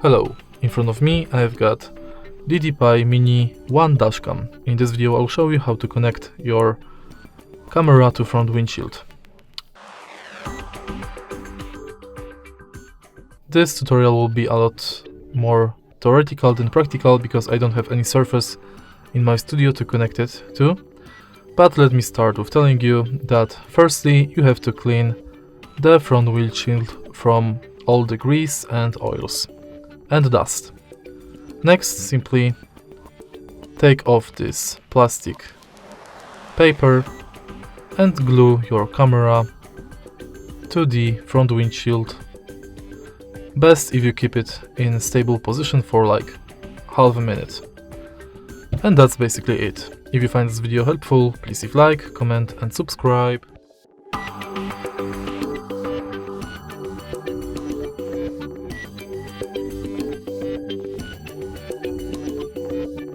Hello, in front of me I've got Ddpai Mini One dashcam. In this video I'll show you how to connect your camera to front windshield. This tutorial will be a lot more theoretical than practical because I don't have any surface in my studio to connect it to. But let me start with telling you that firstly you have to clean the front windshield from all the grease and oils and dust. Next, simply take off this plastic paper and glue your camera to the front windshield. Best if you keep it in stable position for like half a minute. And that's basically it. If you find this video helpful, please leave like, comment and subscribe.